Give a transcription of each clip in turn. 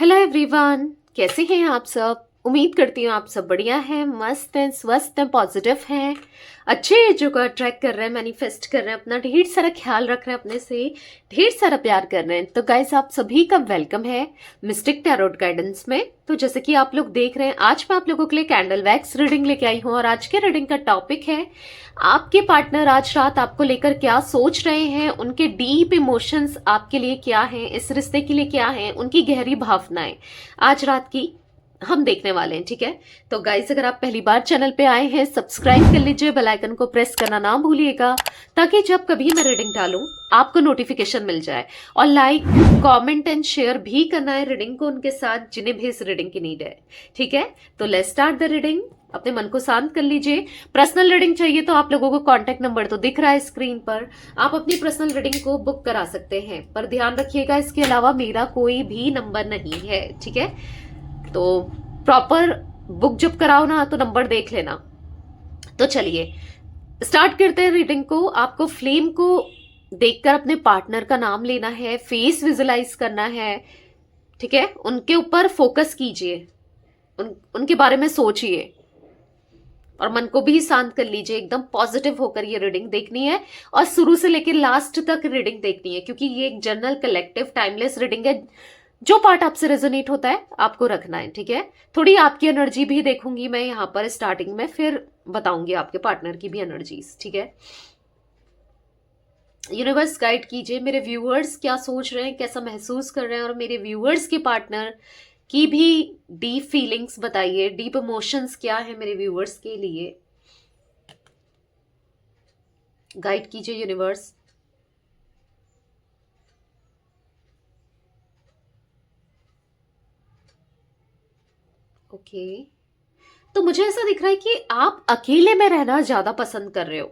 Hello everyone, कैसे हैं आप सब। उम्मीद करती हूँ आप सब बढ़िया हैं, मस्त हैं, स्वस्थ हैं, पॉजिटिव हैं, अच्छे एजो को अट्रैक्ट कर रहे हैं, मैनिफेस्ट कर रहे हैं, अपना ढेर सारा ख्याल रख रहे हैं, अपने से ढेर सारा प्यार कर रहे हैं। तो गाइस, आप सभी का वेलकम है मिस्टिक टैरोट गाइडेंस में। तो जैसे कि आप लोग देख रहे हैं, आज मैं आप लोगों के लिए कैंडल वैक्स रीडिंग लेके आई हूँ और आज के रीडिंग का टॉपिक है आपके पार्टनर आज रात आपको लेकर क्या सोच रहे हैं, उनके डीप इमोशंस आपके लिए क्या हैं, इस रिश्ते के लिए क्या हैं, उनकी गहरी भावनाएं आज रात की हम देखने वाले हैं। ठीक है, तो गाइस, अगर आप पहली बार चैनल पे आए हैं, सब्सक्राइब कर लीजिए, बेल आइकन को प्रेस करना ना भूलिएगा ताकि जब कभी मैं रीडिंग डालूं आपको नोटिफिकेशन मिल जाए। और लाइक, कमेंट एंड शेयर भी करना है रीडिंग को उनके साथ जिन्हें भी इस रीडिंग की नीड है। ठीक है, तो लेट्स स्टार्ट द रीडिंग। अपने मन को शांत कर लीजिए। पर्सनल रीडिंग चाहिए तो आप लोगों को कांटेक्ट नंबर तो दिख रहा है स्क्रीन पर, आप अपनी पर्सनल रीडिंग को बुक करा सकते हैं। पर ध्यान रखिएगा, इसके अलावा मेरा कोई भी नंबर नहीं है। ठीक है, तो प्रॉपर बुक जब कराओ ना तो नंबर देख लेना। तो चलिए स्टार्ट करते हैं रीडिंग को। आपको फ्लेम को देखकर अपने पार्टनर का नाम लेना है, फेस विजुलाइज करना है। ठीक है, उनके ऊपर फोकस कीजिए, उनके बारे में सोचिए और मन को भी शांत कर लीजिए। एकदम पॉजिटिव होकर ये रीडिंग देखनी है और शुरू से लेकर लास्ट तक रीडिंग देखनी है, क्योंकि ये एक जनरल कलेक्टिव टाइमलेस रीडिंग है। जो पार्ट आपसे रेजोनेट होता है आपको रखना है। ठीक है, थोड़ी आपकी एनर्जी भी देखूंगी मैं यहाँ पर स्टार्टिंग में, फिर बताऊंगी आपके पार्टनर की भी एनर्जीज। ठीक है, यूनिवर्स गाइड कीजिए मेरे व्यूअर्स क्या सोच रहे हैं, कैसा महसूस कर रहे हैं, और मेरे व्यूअर्स के पार्टनर की भी डीप फीलिंग्स बताइए, डीप इमोशंस क्या है मेरे व्यूअर्स के लिए। गाइड कीजिए यूनिवर्स। ओके, तो मुझे ऐसा दिख रहा है कि आप अकेले में रहना ज्यादा पसंद कर रहे हो।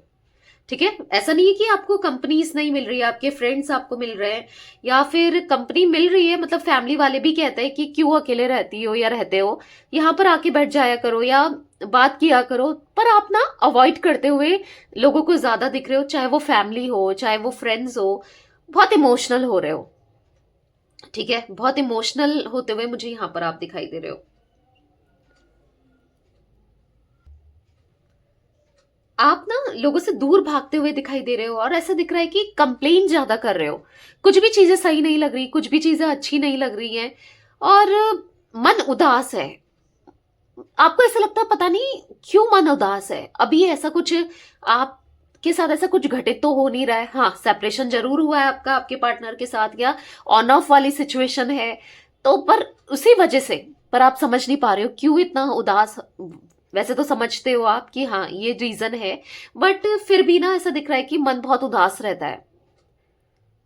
ठीक है, ऐसा नहीं है कि आपको कंपनीज नहीं मिल रही है, आपके फ्रेंड्स आपको मिल रहे हैं या फिर कंपनी मिल रही है, मतलब फैमिली वाले भी कहते हैं कि क्यों अकेले रहती हो या रहते हो, यहाँ पर आके बैठ जाया करो या बात किया करो। पर आप ना अवॉइड करते हुए लोगों को ज्यादा दिख रहे हो, चाहे वो फैमिली हो चाहे वो फ्रेंड्स हो। बहुत इमोशनल हो रहे हो। ठीक है, बहुत इमोशनल होते हुए मुझे यहाँ पर आप दिखाई दे रहे हो। आप ना लोगों से दूर भागते हुए दिखाई दे रहे हो और ऐसा दिख रहा है कि कंप्लेन ज्यादा कर रहे हो। कुछ भी चीजें सही नहीं लग रही, कुछ भी चीजें अच्छी नहीं लग रही हैं और मन उदास है। आपको ऐसा लगता है पता नहीं क्यों मन उदास है। अभी ऐसा कुछ आपके साथ ऐसा कुछ घटित तो हो नहीं रहा है। हाँ, सेपरेशन जरूर हुआ है आपका आपके पार्टनर के साथ या ऑन ऑफ वाली सिचुएशन है, तो पर उसी वजह से पर आप समझ नहीं पा रहे हो क्यों इतना उदास। वैसे तो समझते हो आप कि हाँ ये रीजन है, बट फिर भी ना ऐसा दिख रहा है कि मन बहुत उदास रहता है।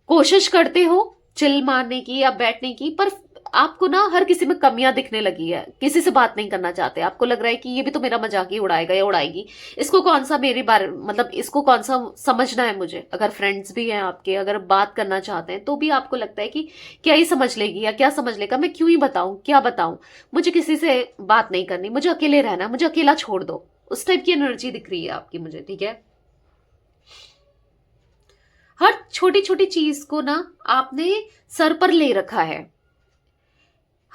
कोशिश करते हो चिल मारने की या बैठने की, पर आपको ना हर किसी में कमियां दिखने लगी है। किसी से बात नहीं करना चाहते, आपको लग रहा है कि ये भी तो मेरा मजाक ही उड़ाएगा या उड़ाएगी, इसको कौन सा मेरे बारे मतलब इसको कौन सा समझना है मुझे। अगर फ्रेंड्स भी हैं आपके, अगर बात करना चाहते हैं तो भी आपको लगता है कि क्या ही समझ लेगी या क्या समझ लेगा, मैं क्यों ही बताऊं, क्या बताऊं, मुझे किसी से बात नहीं करनी, मुझे अकेले रहना, मुझे अकेला छोड़ दो। उस टाइप की एनर्जी दिख रही है आपकी मुझे। ठीक है, हर छोटी छोटी चीज को ना आपने सर पर ले रखा है।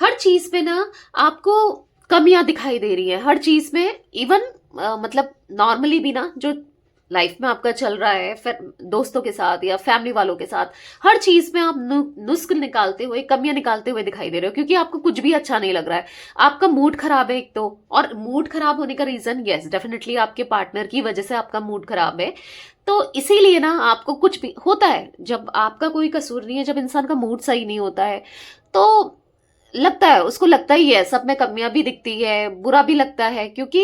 हर चीज में ना आपको कमियां दिखाई दे रही है, हर चीज में। इवन मतलब नॉर्मली भी ना जो लाइफ में आपका चल रहा है, फिर दोस्तों के साथ या फैमिली वालों के साथ, हर चीज में आप नुस्ख निकालते हुए, कमियां निकालते हुए दिखाई दे रहे हो, क्योंकि आपको कुछ भी अच्छा नहीं लग रहा है। आपका मूड खराब है एक तो, और मूड खराब होने का रीजन यस डेफिनेटली आपके पार्टनर की वजह से आपका मूड खराब है। तो इसीलिए ना आपको कुछ भी होता है, जब आपका कोई कसूर नहीं है, जब इंसान का मूड सही नहीं होता है तो लगता है, उसको लगता ही है, सब में कमियां भी दिखती है, बुरा भी लगता है, क्योंकि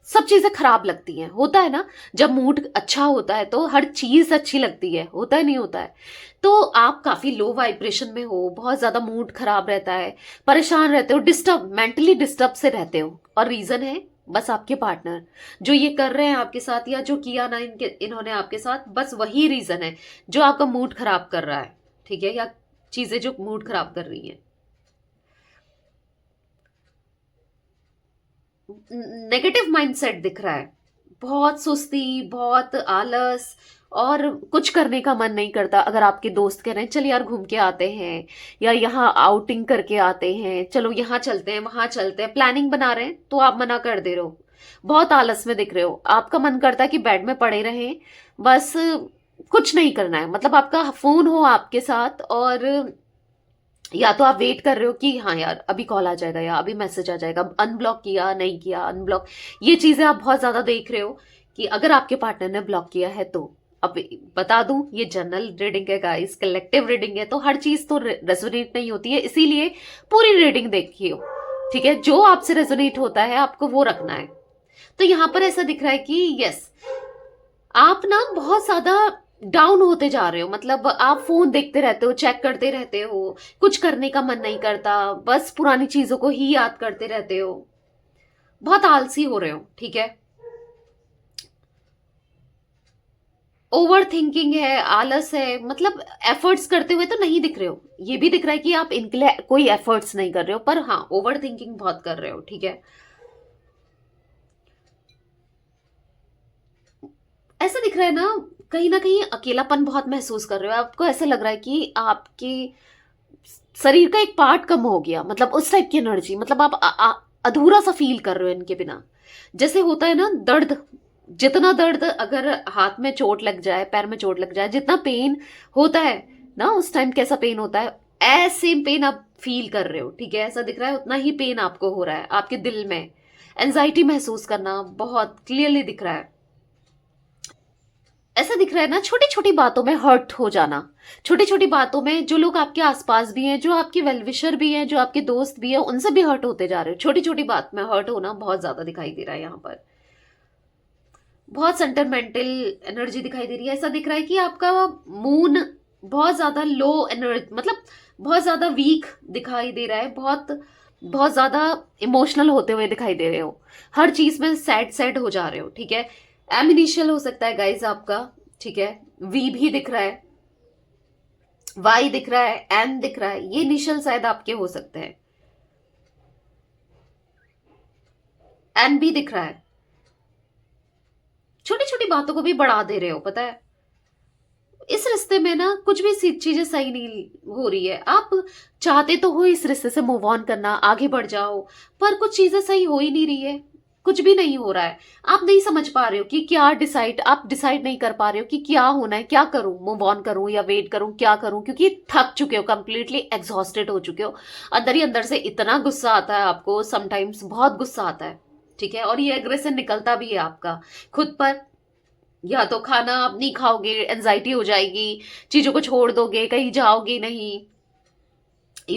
सब चीजें खराब लगती हैं। होता है ना, जब मूड अच्छा होता है तो हर चीज अच्छी लगती है, होता है नहीं होता है। तो आप काफी लो वाइब्रेशन में हो, बहुत ज्यादा मूड खराब रहता है, परेशान रहते हो, डिस्टर्ब, मेंटली डिस्टर्ब से रहते हो। और रीजन है बस आपके पार्टनर जो ये कर रहे हैं आपके साथ, या जो किया ना इन्होंने आपके साथ, बस वही रीजन है जो आपका मूड खराब कर रहा है। ठीक है, या चीजें जो मूड खराब कर रही हैं। नेगेटिव माइंडसेट दिख रहा है, बहुत सुस्ती, बहुत आलस और कुछ करने का मन नहीं करता। अगर आपके दोस्त कह रहे हैं चल यार घूम के आते हैं, या यहाँ आउटिंग करके आते हैं, चलो यहाँ चलते हैं वहां चलते हैं, प्लानिंग बना रहे हैं, तो आप मना कर दे रहे हो, बहुत आलस में दिख रहे हो। आपका मन करता है कि बेड में पड़े रहें, बस कुछ नहीं करना है। मतलब आपका फोन हो आपके साथ, और या तो आप वेट कर रहे हो कि हाँ यार अभी कॉल आ जाएगा या अभी मैसेज आ जाएगा, अनब्लॉक किया नहीं किया, अनब्लॉक, ये चीजें आप बहुत ज्यादा देख रहे हो कि अगर आपके पार्टनर ने ब्लॉक किया है तो। अब बता दूं, ये जनरल रीडिंग है गाइस, कलेक्टिव रीडिंग है, तो हर चीज तो रेजोनेट नहीं होती है, इसीलिए पूरी रीडिंग देखिए, ठीक है। जो आपसे रेजोनेट होता है आपको वो रखना है। तो यहां पर ऐसा दिख रहा है कि यस, आप ना बहुत ज्यादा डाउन होते जा रहे हो। मतलब आप फोन देखते रहते हो, चेक करते रहते हो, कुछ करने का मन नहीं करता, बस पुरानी चीजों को ही याद करते रहते हो, बहुत आलसी हो रहे हो, ठीक है। ओवर थिंकिंग है, आलस है, मतलब एफर्ट्स करते हुए तो नहीं दिख रहे हो। ये भी दिख रहा है कि आप इनके लिए कोई एफर्ट्स नहीं कर रहे हो, पर हाँ ओवर थिंकिंग बहुत कर रहे हो, ठीक है। ऐसा दिख रहा है ना कहीं अकेलापन बहुत महसूस कर रहे हो। आपको ऐसा लग रहा है कि आपके शरीर का एक पार्ट कम हो गया, मतलब उस टाइप की एनर्जी। मतलब आप अधूरा सा फील कर रहे हो इनके बिना। जैसे होता है ना दर्द, जितना दर्द अगर हाथ में चोट लग जाए, पैर में चोट लग जाए, जितना पेन होता है ना उस टाइम, कैसा पेन होता है, ऐसे पेन आप फील कर रहे हो, ठीक है। ऐसा दिख रहा है उतना ही पेन आपको हो रहा है आपके दिल में। एंजाइटी महसूस करना बहुत क्लियरली दिख रहा है। ऐसा दिख रहा है ना छोटी छोटी बातों में हर्ट हो जाना। छोटी छोटी बातों में जो लोग आपके आसपास भी हैं, जो आपके वेलविशर भी हैं, जो आपके दोस्त भी हैं, उनसे भी हर्ट होते जा रहे हो। छोटी छोटी बात में हर्ट होना बहुत ज्यादा दिखाई दे रहा है यहाँ पर। बहुत सेंटिमेंटल एनर्जी दिखाई दे रही है। ऐसा दिख रहा है कि आपका मून बहुत ज्यादा लो एनर्जी, मतलब बहुत ज्यादा वीक दिखाई दे रहा है। बहुत बहुत ज्यादा इमोशनल होते हुए दिखाई दे रहे हो, हर चीज में सैड सैड हो जा रहे हो, ठीक है। एम इनिशियल हो सकता है गाइज आपका, ठीक है। वी भी दिख रहा है, वाई दिख रहा है, एन दिख रहा है, ये इनिशियल शायद आपके हो सकते हैं। एन भी दिख रहा है। छोटी छोटी बातों को भी बढ़ा दे रहे हो, पता है। इस रिश्ते में ना कुछ भी चीजें सही नहीं हो रही है। आप चाहते तो हो इस रिश्ते से मूव ऑन करना, आगे बढ़ जाओ, पर कुछ चीजें सही हो ही नहीं रही है, कुछ भी नहीं हो रहा है। आप नहीं समझ पा रहे हो कि क्या डिसाइड, आप डिसाइड नहीं कर पा रहे हो कि क्या होना है, क्या करूं, मूव ऑन करूं या वेट करूं, क्या करूं, क्योंकि थक चुके हो, कंप्लीटली एग्जॉस्टेड हो चुके हो। अंदर ही अंदर से इतना गुस्सा आता है आपको, समटाइम्स बहुत गुस्सा आता है, ठीक है। और ये एग्रेशन निकलता भी है आपका खुद पर। या तो खाना आप नहीं खाओगे, एंजाइटी हो जाएगी, चीजों को छोड़ दोगे, कहीं जाओगे नहीं,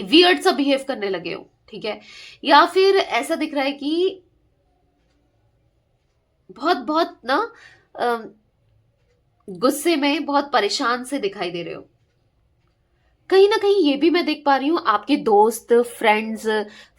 वियर्ड सा बिहेव करने लगे हो, ठीक है। या फिर ऐसा दिख रहा है कि बहुत बहुत गुस्से में, बहुत परेशान से दिखाई दे रहे हो। कहीं ना कहीं ये भी मैं देख पा रही हूँ, आपके दोस्त फ्रेंड्स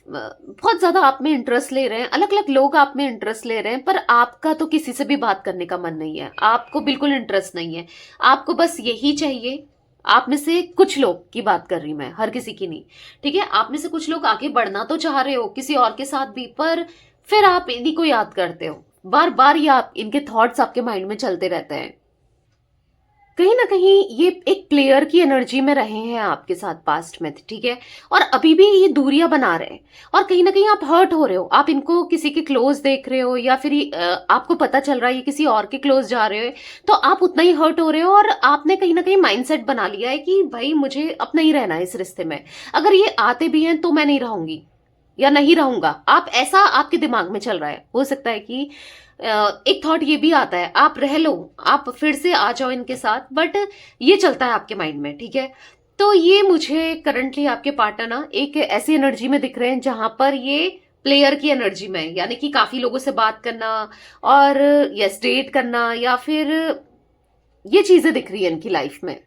बहुत ज्यादा आप में इंटरेस्ट ले रहे हैं, अलग अलग लोग आप में इंटरेस्ट ले रहे हैं, पर आपका तो किसी से भी बात करने का मन नहीं है, आपको बिल्कुल इंटरेस्ट नहीं है। आपको बस यही चाहिए। आप में से कुछ लोग की बात कर रही हूं मैं, हर किसी की नहीं, ठीक है। आप में से कुछ लोग आगे बढ़ना तो चाह रहे हो किसी और के साथ भी, पर फिर आप इन्हीं को याद करते हो बार बार, या आप इनके थॉट्स आपके माइंड में चलते रहते हैं। कहीं ना कहीं ये एक प्लेयर की एनर्जी में रहे हैं आपके साथ पास्ट में, ठीक है। और अभी भी ये दूरियां बना रहे हैं, और कहीं ना कहीं आप हर्ट हो रहे हो। आप इनको किसी के क्लोज देख रहे हो, या फिर आपको पता चल रहा है ये किसी और के क्लोज जा रहे हो, तो आप उतना ही हर्ट हो रहे हो। और आपने कहीं ना कहीं माइंडसेट बना लिया है कि भाई मुझे अपना ही रहना है इस रिश्ते में, अगर ये आते भी हैं तो मैं नहीं रहूंगी या नहीं रहूंगा। आप ऐसा आपके दिमाग में चल रहा है। हो सकता है कि एक थॉट ये भी आता है आप रह लो, आप फिर से आ जाओ इनके साथ, बट ये चलता है आपके माइंड में, ठीक है। तो ये मुझे करंटली आपके पार्टनर ना एक ऐसी एनर्जी में दिख रहे हैं जहां पर ये प्लेयर की एनर्जी में है, यानी कि काफी लोगों से बात करना, और यस डेट करना, या फिर ये चीजें दिख रही है इनकी लाइफ में।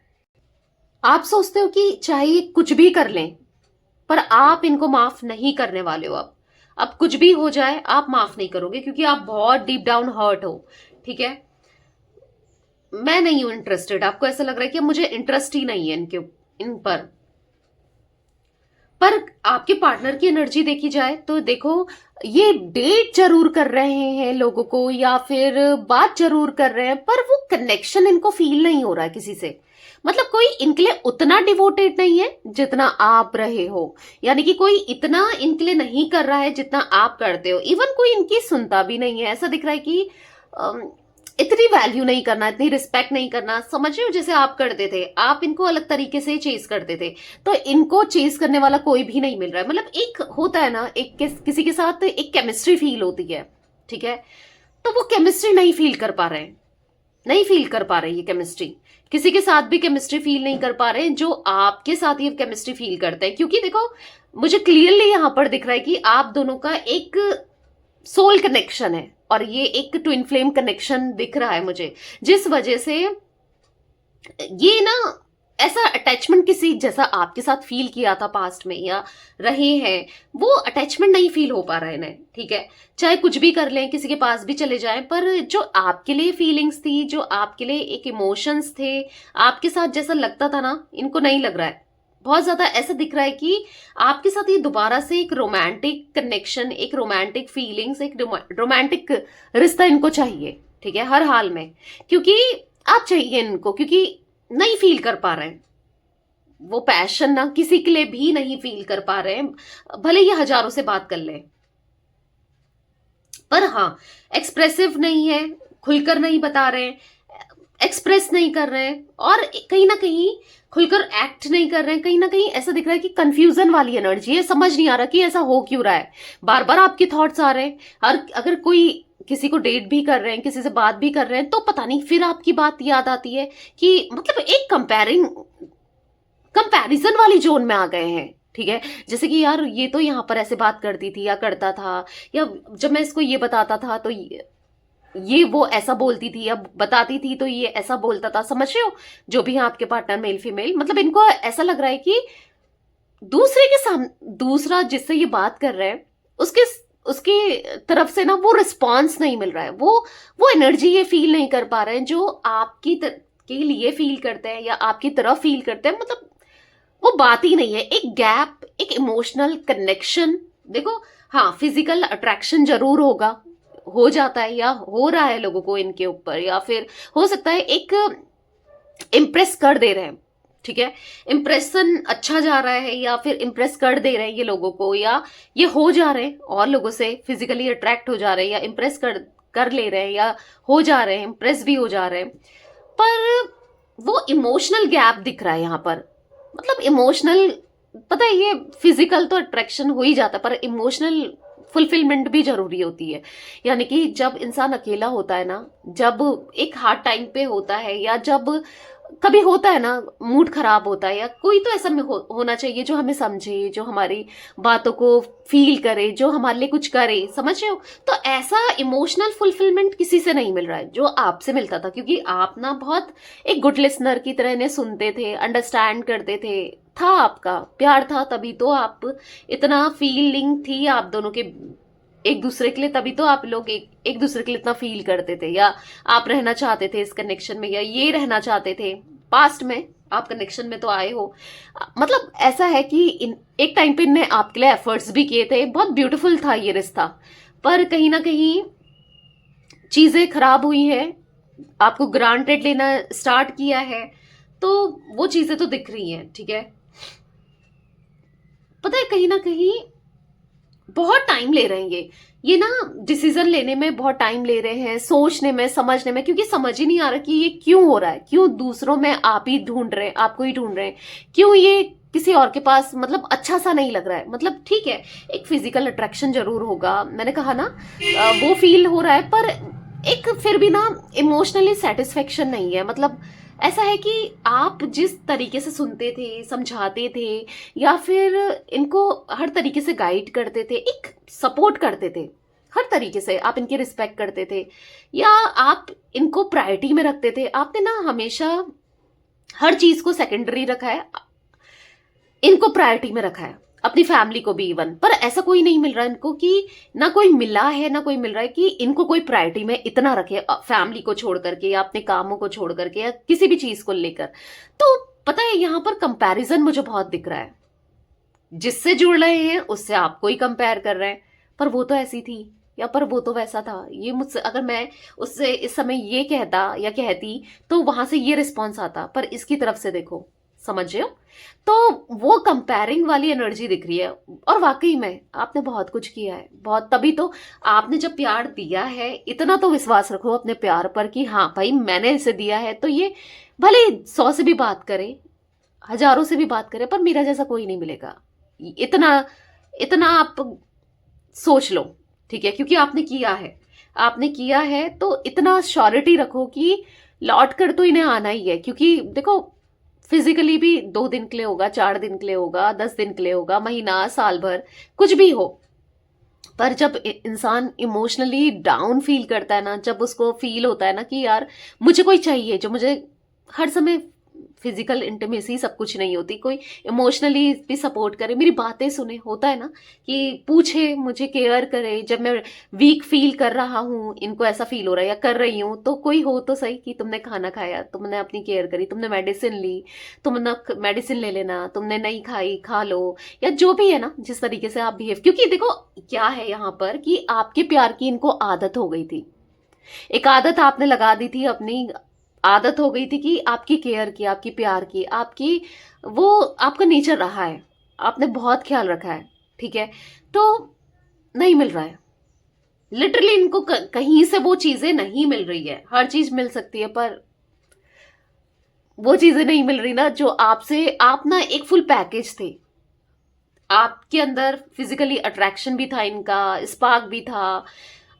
आप सोचते हो कि चाहे ये कुछ भी कर लें, पर आप इनको माफ नहीं करने वाले हो। अब कुछ भी हो जाए आप माफ नहीं करोगे, क्योंकि आप बहुत डीप डाउन हर्ट हो, ठीक है। मैं नहीं हूं इंटरेस्टेड, आपको ऐसा लग रहा है कि मुझे इंटरेस्ट ही नहीं है इनके, इन पर आपके पार्टनर की एनर्जी देखी जाए तो देखो, ये डेट जरूर कर रहे हैं लोगों को या फिर बात जरूर कर रहे हैं, पर वो कनेक्शन इनको फील नहीं हो रहा है किसी से। मतलब कोई इनके लिए उतना डिवोटेड नहीं है जितना आप रहे हो, यानी कि कोई इतना इनके लिए नहीं कर रहा है जितना आप करते हो। इवन कोई इनकी सुनता भी नहीं है। ऐसा दिख रहा है कि इतनी वैल्यू नहीं करना, इतनी रिस्पेक्ट नहीं करना, समझ रहे हो, जैसे आप करते थे। आप इनको अलग तरीके से चेस करते थे, तो इनको चेस करने वाला कोई भी नहीं मिल रहा है। मतलब एक होता है ना, एक किसी के साथ एक केमिस्ट्री फील होती है, ठीक है, तो वो केमिस्ट्री नहीं फील कर पा रहे हैं, नहीं फील कर पा रहे ये केमिस्ट्री। किसी के साथ भी केमिस्ट्री फील नहीं कर पा रहे हैं जो आपके साथ ये केमिस्ट्री फील करते हैं। क्योंकि देखो, मुझे क्लियरली यहां पर दिख रहा है कि आप दोनों का एक सोल कनेक्शन है और ये एक ट्विन फ्लेम कनेक्शन दिख रहा है मुझे, जिस वजह से ये ना ऐसा अटैचमेंट किसी जैसा आपके साथ फील किया था पास्ट में या रहे हैं, वो अटैचमेंट नहीं फील हो पा रहा है इन्हें, ठीक है। चाहे कुछ भी कर लें, किसी के पास भी चले जाएं, पर जो आपके लिए फीलिंग्स थी, जो आपके लिए एक इमोशंस थे, आपके साथ जैसा लगता था ना, इनको नहीं लग रहा है। बहुत ज्यादा ऐसा दिख रहा है कि आपके साथ ये दोबारा से एक रोमांटिक कनेक्शन, एक रोमांटिक फीलिंग्स, एक रोमांटिक रिश्ता इनको चाहिए, ठीक है, हर हाल में। क्योंकि आप चाहिए इनको, क्योंकि नहीं फील कर पा रहे हैं वो पैशन ना, किसी के लिए भी नहीं फील कर पा रहे हैं, भले ये हजारों से बात कर ले। पर हाँ, एक्सप्रेसिव नहीं है, खुलकर नहीं बता रहे, एक्सप्रेस नहीं कर रहे हैं, और कहीं ना कहीं खुलकर एक्ट नहीं कर रहे हैं। कहीं ना कहीं ऐसा दिख रहा है कि कंफ्यूजन वाली एनर्जी है, समझ नहीं आ रहा कि ऐसा हो क्यों रहा है। बार बार आपके थॉट्स आ रहे हैं, और अगर कोई किसी को डेट भी कर रहे हैं, किसी से बात भी कर रहे हैं, तो पता नहीं फिर आपकी बात याद आती है कि मतलब एक कंपैरिजन वाली जोन में आ गए हैं, ठीक है। जैसे कि यार ये तो यहाँ पर ऐसे बात करती थी या करता था, या जब मैं इसको ये बताता था तो ये वो ऐसा बोलती थी या बताती थी तो ये ऐसा बोलता था। समझ रहे हो, जो भी है आपके पार्टनर मेल फीमेल, मतलब इनको ऐसा लग रहा है कि दूसरे के सामने, दूसरा जिससे ये बात कर रहे हैं उसके उसकी तरफ से ना वो रिस्पॉन्स नहीं मिल रहा है, वो एनर्जी ये फील नहीं कर पा रहे हैं जो के लिए फील करते हैं या आपकी तरफ फील करते हैं। मतलब वो बात ही नहीं है, एक गैप, एक इमोशनल कनेक्शन। देखो हाँ, फिजिकल अट्रैक्शन जरूर होगा, हो जाता है या हो रहा है लोगों को इनके ऊपर, या फिर हो सकता है एक इम्प्रेस कर दे रहे हैं, ठीक है, इम्प्रेशन अच्छा जा रहा है, या फिर इम्प्रेस कर दे रहे हैं ये लोगों को, या ये हो जा रहे हैं और लोगों से फिजिकली अट्रैक्ट हो जा रहे हैं, या इम्प्रेस कर ले रहे हैं, या हो जा रहे हैं, इम्प्रेस भी हो जा रहे हैं। पर वो इमोशनल गैप दिख रहा है यहाँ पर। मतलब इमोशनल, पता है ये फिजिकल तो अट्रैक्शन हो ही जाता है, पर इमोशनल फुलफिलमेंट भी जरूरी होती है। यानी कि जब इंसान अकेला होता है ना, जब एक हार्ड टाइम पे होता है, या जब कभी होता है ना मूड खराब होता है, या कोई तो ऐसा होना चाहिए जो हमें समझे, जो हमारी बातों को फील करे, जो हमारे लिए कुछ करे, समझ रहे हो। तो ऐसा इमोशनल फुलफिलमेंट किसी से नहीं मिल रहा है जो आपसे मिलता था, क्योंकि आप ना बहुत एक गुड लिसनर की तरह इन्हें सुनते थे, अंडरस्टैंड करते थे, था आपका प्यार था, तभी तो आप इतना फीलिंग थी आप दोनों के एक दूसरे के लिए, तभी तो आप लोग एक दूसरे के लिए इतना फील करते थे, या आप रहना चाहते थे इस कनेक्शन में, या ये रहना चाहते थे। पास्ट में आप कनेक्शन में तो आए हो। मतलब ऐसा है कि एक टाइम पे इनने आपके लिए एफर्ट्स भी किए थे, बहुत ब्यूटीफुल था ये रिश्ता, पर कहीं ना कहीं चीजें खराब हुई हैं, आपको ग्रांटेड लेना स्टार्ट किया है, तो वो चीजें तो दिख रही हैं, ठीक है। पता है कहीं ना कहीं बहुत टाइम ले रहे हैं ये ना डिसीजन लेने में बहुत टाइम ले रहे हैं, सोचने में, समझने में, क्योंकि समझ ही नहीं आ रहा कि ये क्यों हो रहा है, क्यों दूसरों में आप ही ढूंढ रहे हैं, आपको ही ढूंढ रहे हैं, क्यों ये किसी और के पास मतलब अच्छा सा नहीं लग रहा है। मतलब ठीक है, एक फिजिकल अट्रैक्शन जरूर होगा, मैंने कहा ना, वो फील हो रहा है, पर एक फिर भी ना इमोशनली सेटिस्फेक्शन नहीं है। मतलब ऐसा है कि आप जिस तरीके से सुनते थे, समझाते थे, या फिर इनको हर तरीके से गाइड करते थे, एक सपोर्ट करते थे, हर तरीके से आप इनकी रिस्पेक्ट करते थे, या आप इनको प्रायोरिटी में रखते थे, आपने ना हमेशा हर चीज को सेकेंडरी रखा है, इनको प्रायोरिटी में रखा है, अपनी फैमिली को भी इवन। पर ऐसा कोई नहीं मिल रहा है इनको, कि ना कोई मिला है, ना कोई मिल रहा है कि इनको कोई प्रायोरिटी में इतना रखे, फैमिली को छोड़ करके, या अपने कामों को छोड़ करके, या किसी भी चीज को लेकर। तो पता है यहाँ पर कंपैरिजन मुझे बहुत दिख रहा है, जिससे जुड़ रहे हैं उससे आपको ही कंपेयर कर रहे हैं, पर वो तो ऐसी थी, या पर वो तो वैसा था। ये मुझसे, अगर मैं उससे इस समय ये कहता या कहती तो वहां से ये रिस्पॉन्स आता, पर इसकी तरफ से देखो, समझ रहे हो? तो वो कंपेयरिंग वाली एनर्जी दिख रही है। और वाकई में आपने बहुत कुछ किया है, बहुत, तभी तो आपने जब प्यार दिया है, इतना तो विश्वास रखो अपने प्यार पर कि हाँ भाई मैंने इसे दिया है, तो ये भले 100 से भी बात करे, हजारों से भी बात करे, पर मेरा जैसा कोई नहीं मिलेगा। इतना इतना आप सोच लो, ठीक है? क्योंकि आपने किया है, आपने किया है, तो इतना श्योरिटी रखो कि लौट कर तो इन्हें आना ही है। क्योंकि देखो, फिजिकली भी 2 दिन के लिए होगा, 4 दिन के लिए होगा, 10 दिन के लिए होगा, महीना, साल भर, कुछ भी हो, पर जब इंसान इमोशनली डाउन फील करता है ना, जब उसको फील होता है ना कि यार मुझे कोई चाहिए जो मुझे हर समय, फिजिकल इंटीमेसी सब कुछ नहीं होती, कोई इमोशनली भी सपोर्ट करे, मेरी बातें सुने, होता है ना कि पूछे, मुझे केयर करे, जब मैं वीक फील कर रहा हूँ, इनको ऐसा फील हो रहा है या कर रही हूँ, तो कोई हो तो सही कि तुमने खाना खाया, तुमने अपनी केयर करी, तुमने मेडिसिन ली, तुमने मेडिसिन ले लेना, तुमने नहीं खाई, खा लो, या जो भी है ना, जिस तरीके से आप बिहेव। क्योंकि देखो क्या है यहाँ पर कि आपके प्यार की इनको आदत हो गई थी, एक आदत आपने लगा दी थी, अपनी आदत हो गई थी कि आपकी केयर की, आपकी प्यार की, आपकी, वो आपका नेचर रहा है, आपने बहुत ख्याल रखा है, ठीक है? तो नहीं मिल रहा है, लिटरली इनको कहीं से वो चीजें नहीं मिल रही है। हर चीज मिल सकती है, पर वो चीजें नहीं मिल रही ना जो आपसे, आप ना एक फुल पैकेज थे, आपके अंदर फिजिकली अट्रैक्शन भी था, इनका स्पार्क भी था,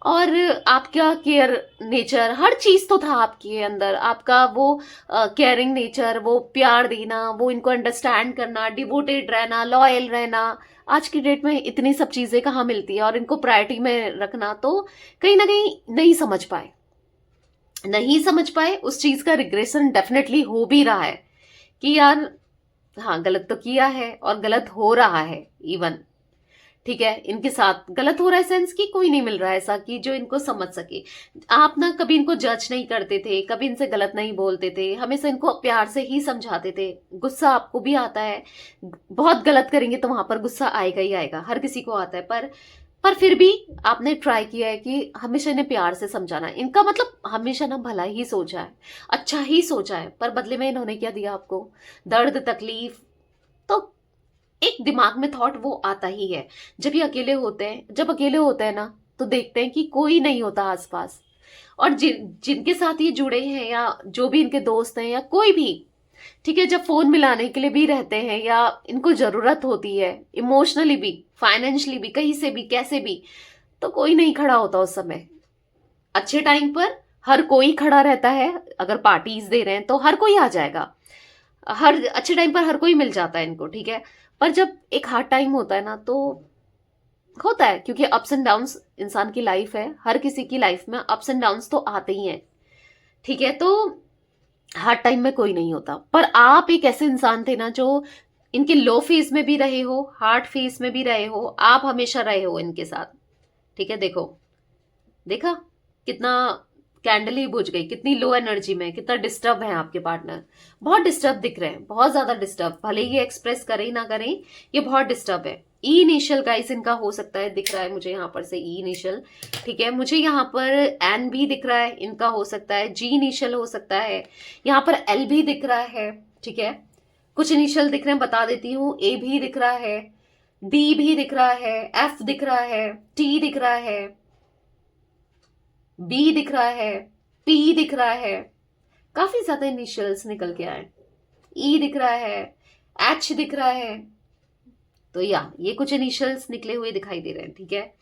और आपका केयर नेचर, हर चीज तो था आपके अंदर, आपका वो केयरिंग नेचर, वो प्यार देना, वो इनको अंडरस्टैंड करना, डिवोटेड रहना, लॉयल रहना। आज की डेट में इतनी सब चीजें कहाँ मिलती है, और इनको प्रायोरिटी में रखना, तो कहीं ना कहीं नहीं समझ पाए, नहीं समझ पाए। उस चीज का रिग्रेशन डेफिनेटली हो भी रहा है कि यार हाँ, गलत तो किया है और गलत हो रहा है इवन, ठीक है? इनके साथ गलत हो रहा है सेंस कि कोई नहीं मिल रहा है ऐसा कि जो इनको समझ सके। आप ना कभी इनको जज नहीं करते थे, कभी इनसे गलत नहीं बोलते थे, हमेशा इनको प्यार से ही समझाते थे। गुस्सा आपको भी आता है, बहुत गलत करेंगे तो वहां पर गुस्सा आएगा ही आएगा, हर किसी को आता है, पर फिर भी आपने ट्राई किया है कि हमेशा इन्हें प्यार से समझाना। इनका मतलब हमेशा ना भला ही सोचा है, अच्छा ही सोचा है, पर बदले में इन्होंने क्या दिया आपको? दर्द, तकलीफ। तो एक दिमाग में थॉट वो आता ही है जब ये अकेले होते हैं, जब अकेले होते हैं ना, तो देखते हैं कि कोई नहीं होता आसपास, और जिनके साथ ये जुड़े हैं या जो भी इनके दोस्त हैं या कोई भी, ठीक है, जब फोन मिलाने के लिए भी रहते हैं या इनको जरूरत होती है, इमोशनली भी, फाइनेंशियली भी, कहीं से भी, कैसे भी, तो कोई नहीं खड़ा होता उस समय। अच्छे टाइम पर हर कोई खड़ा रहता है, अगर पार्टीज दे रहे हैं तो हर कोई आ जाएगा, हर अच्छे टाइम पर हर कोई मिल जाता है इनको, ठीक है? पर जब एक हार्ड टाइम होता है ना, तो होता है, क्योंकि अप्स एंड डाउन्स इंसान की लाइफ है, हर किसी की लाइफ में अप्स एंड डाउन्स तो आते ही हैं, ठीक है? तो हार्ड टाइम में कोई नहीं होता, पर आप एक ऐसे इंसान थे ना जो इनके लो फेज में भी रहे हो, हार्ड फेज में भी रहे हो, आप हमेशा रहे हो इनके साथ, ठीक है? देखो, देखा कितना, कैंडल ही बुझ गई, कितनी लो एनर्जी में, कितना डिस्टर्ब है आपके पार्टनर, बहुत डिस्टर्ब दिख रहे हैं, बहुत ज्यादा डिस्टर्ब, भले ही एक्सप्रेस करें ही ना करें, ये बहुत डिस्टर्ब है। ई इनिशियल गाइस इनका हो सकता है, दिख रहा है मुझे यहाँ पर से ई इनिशियल, ठीक है? मुझे यहाँ पर एन भी दिख रहा है, इनका हो सकता है जी इनिशियल, हो सकता है यहाँ पर एल भी दिख रहा है, ठीक है? कुछ इनिशियल दिख रहे हैं, बता देती हूँ, ए भी दिख रहा है, डी भी दिख रहा है, एफ दिख रहा है, टी दिख रहा है, बी दिख रहा है, पी दिख रहा है, काफी ज्यादा इनिशियल्स निकल के आए, ई दिख रहा है, एच दिख रहा है, तो या ये कुछ इनिशियल्स निकले हुए दिखाई दे रहे हैं, ठीक है?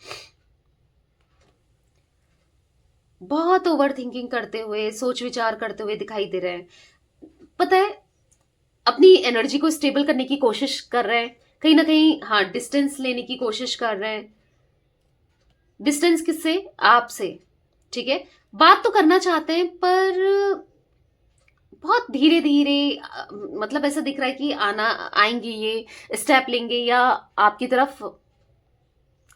बहुत ओवर थिंकिंग करते हुए, सोच विचार करते हुए दिखाई दे रहे हैं, पता है, अपनी एनर्जी को स्टेबल करने की कोशिश कर रहे हैं, कहीं ना कहीं हाँ डिस्टेंस लेने की कोशिश कर रहे हैं। डिस्टेंस किससे? आपसे, ठीक है? बात तो करना चाहते हैं, पर बहुत धीरे धीरे, मतलब ऐसा दिख रहा है कि आएंगे, ये स्टेप लेंगे या आपकी तरफ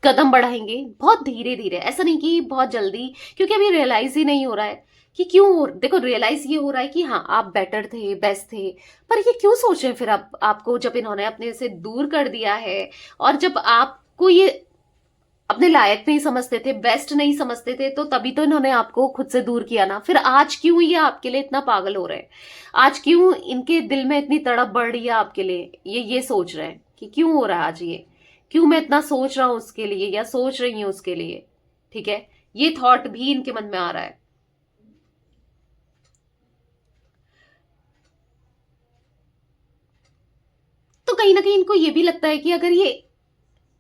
कदम बढ़ाएंगे, बहुत धीरे धीरे, ऐसा नहीं कि बहुत जल्दी, क्योंकि अभी रियलाइज ही नहीं हो रहा है कि क्यों देखो रियलाइज ये हो रहा है कि हाँ आप बेटर थे, बेस्ट थे, पर ये क्यों सोच रहे हैं फिर आपको, जब इन्होंने अपने से दूर कर दिया है और जब आपको ये अपने लायक नहीं समझते थे, बेस्ट नहीं समझते थे, तो तभी तो इन्होंने आपको खुद से दूर किया ना। फिर आज क्यों ये आपके लिए इतना पागल हो रहे हैं, आज क्यों इनके दिल में इतनी तड़प बढ़ रही है आपके लिए, ये सोच रहे हैं कि क्यों हो रहा है आज ये, क्यों मैं इतना सोच रहा हूं उसके लिए या सोच रही हूं उसके लिए। ठीक है, ये थॉट भी इनके मन में आ रहा है। तो कहीं ना कहीं इनको ये भी लगता है कि अगर ये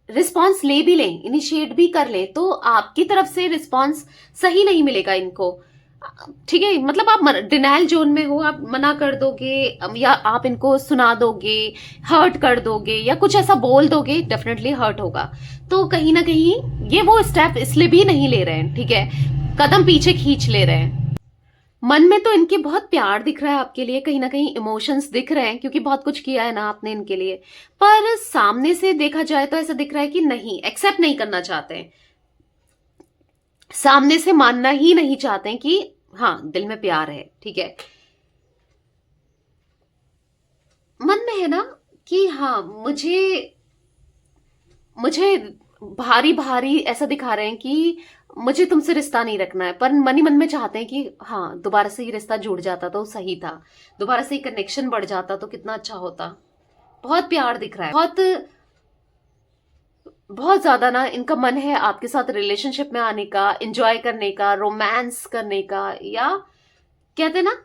रिस्पॉन्स ले भी लें, इनिशिएट भी कर लें, तो आपकी तरफ से रिस्पॉन्स सही नहीं मिलेगा इनको। ठीक है, मतलब आप डिनाइल जोन में हो, आप मना कर दोगे या आप इनको सुना दोगे, हर्ट कर दोगे या कुछ ऐसा बोल दोगे, डेफिनेटली हर्ट होगा। तो कहीं ना कहीं ये वो स्टेप इसलिए भी नहीं ले रहे हैं, ठीक है, कदम पीछे खींच ले रहे हैं। मन में तो इनके बहुत प्यार दिख रहा है आपके लिए, कहीं ना कहीं इमोशंस दिख रहे हैं, क्योंकि बहुत कुछ किया है ना आपने इनके लिए। पर सामने से देखा जाए तो ऐसा दिख रहा है कि नहीं, एक्सेप्ट नहीं करना चाहते हैं, सामने से मानना ही नहीं चाहते हैं कि हाँ दिल में प्यार है। ठीक है, मन में है ना कि हाँ मुझे मुझे भारी भारी ऐसा दिखा रहे हैं कि मुझे तुमसे रिश्ता नहीं रखना है, पर मन ही मन में चाहते हैं कि हाँ दोबारा से ये रिश्ता जुड़ जाता तो सही था, दोबारा से कनेक्शन बढ़ जाता तो कितना अच्छा होता। बहुत प्यार दिख रहा है, बहुत बहुत ज्यादा ना इनका मन है आपके साथ रिलेशनशिप में आने का, एंजॉय करने का, रोमांस करने का, या कहते हैं ना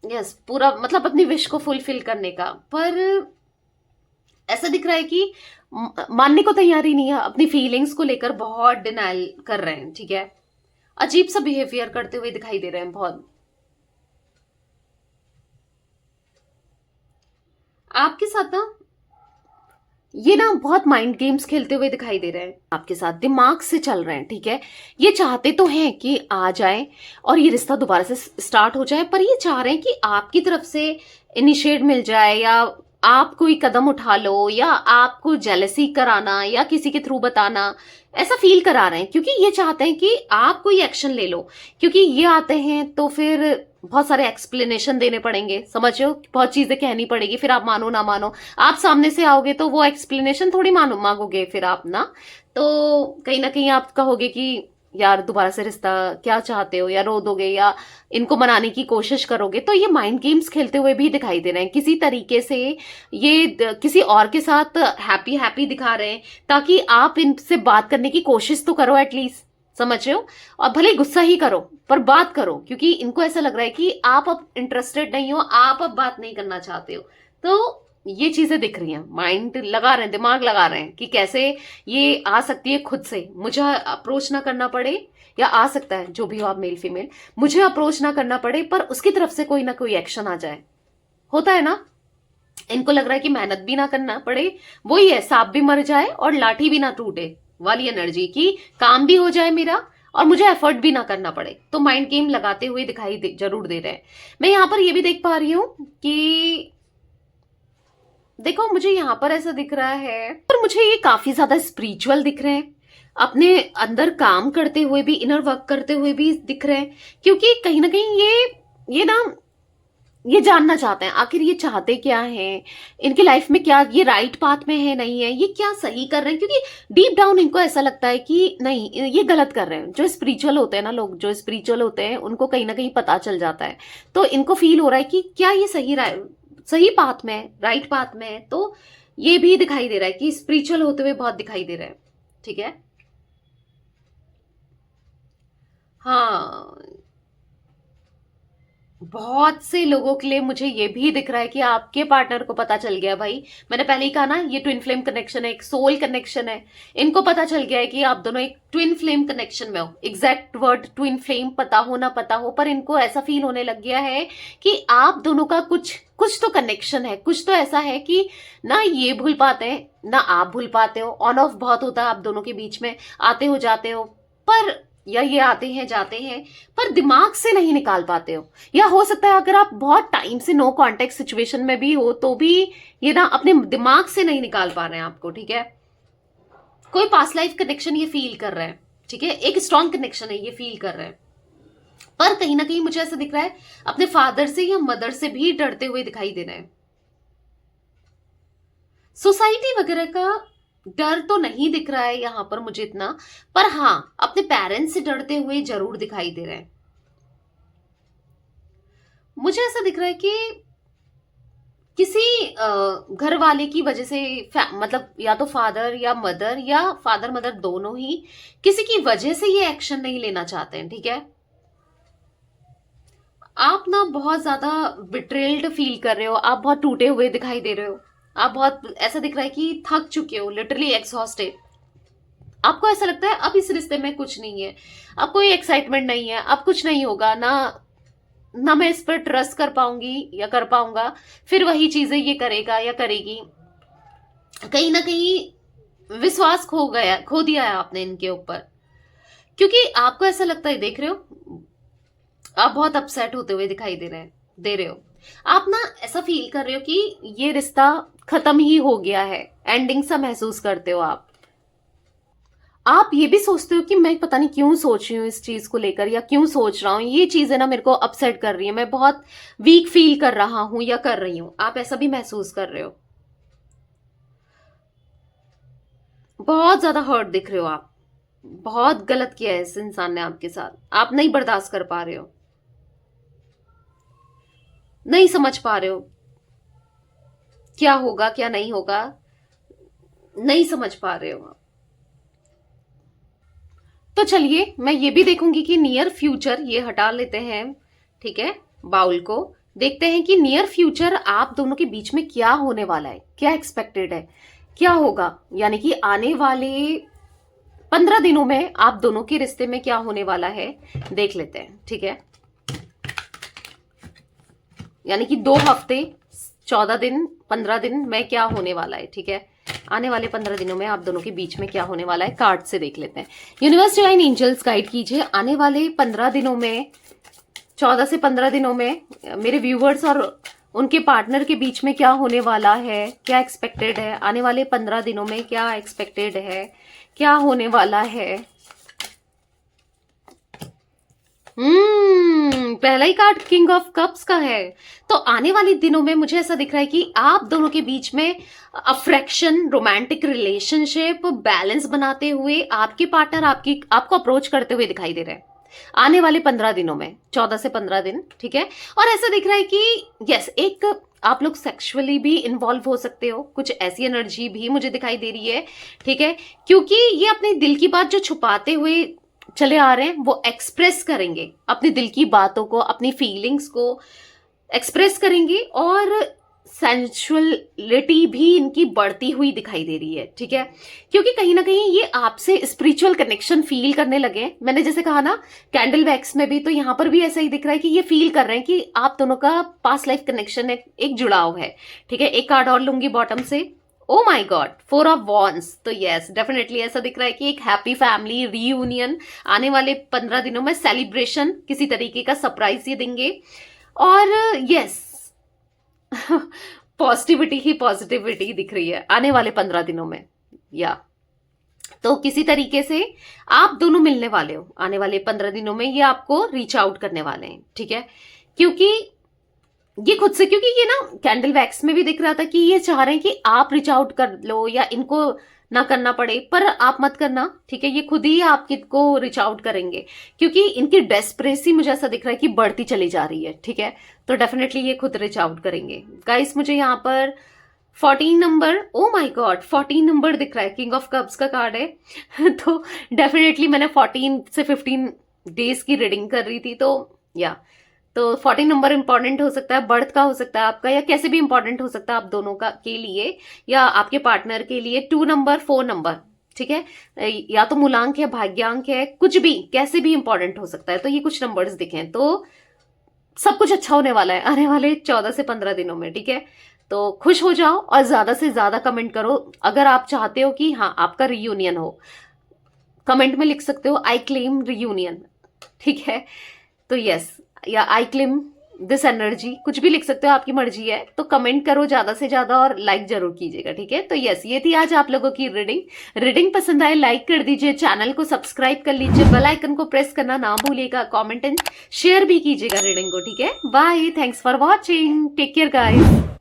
यस पूरा मतलब अपनी विश को फुलफिल करने का। पर ऐसा दिख रहा है कि मानने को तैयार ही नहीं है, अपनी फीलिंग्स को लेकर बहुत डिनाइल कर रहे हैं। ठीक है, अजीब सा बिहेवियर करते हुए दिखाई दे रहे हैं बहुत। आपके साथ ना ये ना बहुत माइंड गेम्स खेलते हुए दिखाई दे रहे हैं, आपके साथ दिमाग से चल रहे हैं। ठीक है, ये चाहते तो हैं कि आ जाए और ये रिश्ता दोबारा से स्टार्ट हो जाए, पर ये चाह रहे हैं कि आपकी तरफ से इनिशिएट मिल जाए, या आप कोई कदम उठा लो, या आपको जेलसी कराना या किसी के थ्रू बताना, ऐसा फील करा रहे हैं, क्योंकि ये चाहते हैं कि आप कोई एक्शन ले लो। क्योंकि ये आते हैं तो फिर बहुत सारे एक्सप्लेनेशन देने पड़ेंगे, समझ रहे हो, बहुत चीजें कहनी पड़ेगी, फिर आप मानो ना मानो। आप सामने से आओगे तो वो एक्सप्लेनेशन थोड़ी मांगोगे फिर आप ना, तो कहीं ना कहीं आप कहोगे कि यार दोबारा से रिश्ता क्या चाहते हो, या रो दोगे या इनको मनाने की कोशिश करोगे। तो ये माइंड गेम्स खेलते हुए भी दिखाई दे रहे हैं, किसी तरीके से ये किसी और के साथ हैप्पी हैप्पी दिखा रहे हैं, ताकि आप इनसे बात करने की कोशिश तो करो एटलीस्ट, समझ रहे हो, और भले गुस्सा ही करो पर बात करो, क्योंकि इनको ऐसा लग रहा है कि आप अब इंटरेस्टेड नहीं हो, आप अब बात नहीं करना चाहते हो। तो ये चीजें दिख रही हैं, माइंड लगा रहे हैं, दिमाग लगा रहे हैं कि कैसे ये आ सकती है खुद से, मुझे अप्रोच ना करना पड़े, या आ सकता है जो भी हो आप मेल फीमेल, मुझे अप्रोच ना करना पड़े पर उसकी तरफ से कोई ना कोई एक्शन आ जाए। होता है ना, इनको लग रहा है कि मेहनत भी ना करना पड़े, वही है सांप भी मर जाए और लाठी भी ना टूटे वाली एनर्जी की, काम भी हो जाए मेरा और मुझे एफर्ट भी ना करना पड़े। तो माइंड गेम लगाते हुए दिखाई जरूर दे रहे हैं। मैं यहां पर ये भी देख पा रही हूं कि देखो मुझे यहाँ पर ऐसा दिख रहा है, पर मुझे ये काफी ज्यादा स्पिरिचुअल दिख रहे हैं, अपने अंदर काम करते हुए भी, इनर वर्क करते हुए भी दिख रहे हैं, क्योंकि कहीं ना कहीं ये ना ये जानना चाहते हैं आखिर ये चाहते क्या हैं, इनकी लाइफ में क्या ये राइट पाथ में है नहीं है, ये क्या सही कर रहे हैं, क्योंकि डीप डाउन इनको ऐसा लगता है कि नहीं ये गलत कर रहे हैं। जो स्पिरिचुअल होते हैं ना लोग, जो स्पिरिचुअल होते हैं उनको कहीं ना कहीं पता चल जाता है, तो इनको फील हो रहा है कि क्या ये सही पाथ में है, राइट पाथ में है। तो ये भी दिखाई दे रहा है कि स्पिरिचुअल होते हुए बहुत दिखाई दे रहा है। ठीक है, हाँ बहुत से लोगों के लिए मुझे ये भी दिख रहा है कि आपके पार्टनर को पता चल गया भाई, मैंने पहले ही कहा ना ये ट्विन फ्लेम कनेक्शन है, एक सोल कनेक्शन है। इनको पता चल गया है कि आप दोनों एक ट्विन फ्लेम कनेक्शन में हो, एग्जैक्ट वर्ड ट्विन फ्लेम पता हो ना पता हो, पर इनको ऐसा फील होने लग गया है कि आप दोनों का कुछ कुछ तो कनेक्शन है, कुछ तो ऐसा है कि ना ये भूल पाते हैं ना आप भूल पाते हो। ऑन ऑफ बहुत होता है आप दोनों के बीच में, आते हो जाते हो, पर या ये आते हैं जाते हैं पर दिमाग से नहीं निकाल पाते हो। या हो सकता है अगर आप बहुत टाइम से नो कांटेक्ट सिचुएशन में भी हो तो भी ये ना अपने दिमाग से नहीं निकाल पा रहे हैं आपको। ठीक है, कोई पास्ट लाइफ कनेक्शन ये फील कर रहे हैं, ठीक है, एक स्ट्रॉन्ग कनेक्शन है ये फील कर रहे हैं, पर कहीं ना कहीं मुझे ऐसा दिख रहा है अपने फादर से या मदर से भी डरते हुए दिखाई दे रहे हैं। सोसाइटी वगैरह का डर तो नहीं दिख रहा है यहां पर मुझे इतना, पर हाँ अपने पेरेंट्स से डरते हुए जरूर दिखाई दे रहे हैं। मुझे ऐसा दिख रहा है कि किसी घर वाले की वजह से, मतलब या तो फादर या मदर या फादर मदर दोनों ही किसी की वजह से ये एक्शन नहीं लेना चाहते हैं, ठीक है। आप ना बहुत ज्यादा बिट्रेल्ड फील कर रहे हो, आप बहुत टूटे हुए दिखाई दे रहे हो, आप बहुत ऐसा दिख रहा है कि थक चुके हो, लिटरली एक्सहॉस्टेड। आपको ऐसा लगता है अब इस रिश्ते में कुछ नहीं है, अब कोई एक्साइटमेंट नहीं है, अब कुछ नहीं होगा ना, ना मैं इस पर ट्रस्ट कर पाऊंगी या कर पाऊंगा, फिर वही चीजें ये करेगा या करेगी। कहीं ना कहीं विश्वास खो दिया है आपने इनके ऊपर, क्योंकि आपको ऐसा लगता है, देख रहे हो आप बहुत अपसेट होते हुए दिखाई दे रहे हो। आप ना ऐसा फील कर रहे हो कि ये रिश्ता खत्म ही हो गया है, एंडिंग सा महसूस करते हो आप ये भी सोचते हो कि मैं पता नहीं क्यों सोच रही हूँ इस चीज को लेकर, या क्यों सोच रहा हूँ, ये चीजें ना मेरे को अपसेट कर रही है, मैं बहुत वीक फील कर रहा हूं या कर रही हूं। आप ऐसा भी महसूस कर रहे हो, बहुत ज्यादा हर्ट दिख रहे हो आप, बहुत गलत किया है इस इंसान ने आपके साथ, आप नहीं बर्दाश्त कर पा रहे हो, नहीं समझ पा रहे हो क्या होगा क्या नहीं होगा, नहीं समझ पा रहे हो आप। तो चलिए मैं ये भी देखूंगी कि नियर फ्यूचर, ये हटा लेते हैं, ठीक है, बाउल को। देखते हैं कि नियर फ्यूचर आप दोनों के बीच में क्या होने वाला है, क्या एक्सपेक्टेड है, क्या होगा, यानी कि आने वाले 15 दिनों में आप दोनों के रिश्ते में क्या होने वाला है, देख लेते हैं, ठीक है। यानी कि 2 हफ्ते, 14 दिन, 15 दिन में क्या होने वाला है, ठीक है। आने वाले 15 दिनों में आप दोनों के बीच में क्या होने वाला है, कार्ड से देख लेते हैं। यूनिवर्स डिवाइन एंजल्स गाइड कीजिए आने वाले 15 दिनों में, 14 से 15 दिनों में मेरे व्यूवर्स और उनके पार्टनर के बीच में क्या होने वाला है, क्या एक्सपेक्टेड है आने वाले 15 दिनों में, क्या एक्सपेक्टेड है, क्या होने वाला है। पहला ही कार्ड किंग ऑफ कप्स का है। तो आने वाले दिनों में मुझे ऐसा दिख रहा है कि आप दोनों के बीच में अफ्रेक्शन, रोमांटिक रिलेशनशिप बैलेंस बनाते हुए आपके पार्टनर आपको अप्रोच करते हुए दिखाई दे रहे हैं आने वाले 15 दिनों में, 14 से 15 दिन, ठीक है। और ऐसा दिख रहा है कि यस, एक आप लोग सेक्सुअली भी इन्वॉल्व हो सकते हो, कुछ ऐसी एनर्जी भी मुझे दिखाई दे रही है, ठीक है। क्योंकि ये अपने दिल की बात जो छुपाते हुए चले आ रहे हैं वो एक्सप्रेस करेंगे, अपने दिल की बातों को, अपनी फीलिंग्स को एक्सप्रेस करेंगे, और सेंसुअलिटी भी इनकी बढ़ती हुई दिखाई दे रही है, ठीक है। क्योंकि कहीं ना कहीं ये आपसे स्पिरिचुअल कनेक्शन फील करने लगे। मैंने जैसे कहा ना कैंडल वैक्स में भी, तो यहां पर भी ऐसा ही दिख रहा है कि ये फील कर रहे हैं कि आप दोनों का पास्ट लाइफ कनेक्शन एक जुड़ाव है, ठीक है। एक कार्ड और लूंगी बॉटम से। ओ माई गॉड, 4 ऑफ वॉन्ड्स। तो यस, डेफिनेटली ऐसा दिख रहा है कि एक हैप्पी फैमिली रीयूनियन आने वाले 15 दिनों में, सेलिब्रेशन, किसी तरीके का सरप्राइज ये देंगे। और यस पॉजिटिविटी ही पॉजिटिविटी दिख रही है आने वाले 15 दिनों में, या तो किसी तरीके से आप दोनों मिलने वाले हो आने वाले 15 दिनों में, ये आपको रीच आउट करने वाले हैं, ठीक है। क्योंकि ये खुद से, क्योंकि ये ना कैंडल वैक्स में भी दिख रहा था कि ये चाह रहे हैं कि आप रीच आउट कर लो या इनको ना करना पड़े, पर आप मत करना, ठीक है। ये खुद ही आपको रीच आउट करेंगे, क्योंकि इनकी डेस्परेसी मुझे ऐसा दिख रहा है कि बढ़ती चली जा रही है, ठीक है। तो डेफिनेटली ये खुद रीच आउट करेंगे। गाइस मुझे यहाँ पर 14 number, oh my God 14 number दिख रहा है, किंग ऑफ कप्स का कार्ड है तो डेफिनेटली मैंने 14 से 15 डेज की रीडिंग कर रही थी, तो या तो 14 नंबर इंपॉर्टेंट हो सकता है, बर्थ का हो सकता है आपका, या कैसे भी इंपॉर्टेंट हो सकता है आप दोनों का के लिए या आपके पार्टनर के लिए। 2 नंबर, 4 नंबर, ठीक है, या तो मूलांक है, भाग्यांक है, कुछ भी, कैसे भी इंपॉर्टेंट हो सकता है। तो ये कुछ नंबर्स दिखे, तो सब कुछ अच्छा होने वाला है आने वाले 14 से 15 दिनों में, ठीक है। तो खुश हो जाओ और ज्यादा से ज्यादा कमेंट करो। अगर आप चाहते हो कि हाँ आपका रियूनियन हो, कमेंट में लिख सकते हो आई क्लेम रियूनियन, ठीक है। तो यस, या आई क्लेम दिस एनर्जी, कुछ भी लिख सकते हो, आपकी मर्जी है। तो कमेंट करो ज्यादा से ज्यादा और लाइक जरूर कीजिएगा, ठीक है। तो यस, ये थी आज आप लोगों की रीडिंग पसंद आए लाइक कर दीजिए, चैनल को सब्सक्राइब कर लीजिए, बेल आइकन को प्रेस करना ना भूलिएगा, कमेंट एंड शेयर भी कीजिएगा रीडिंग को, ठीक है। Bye, thanks for watching, take care guys.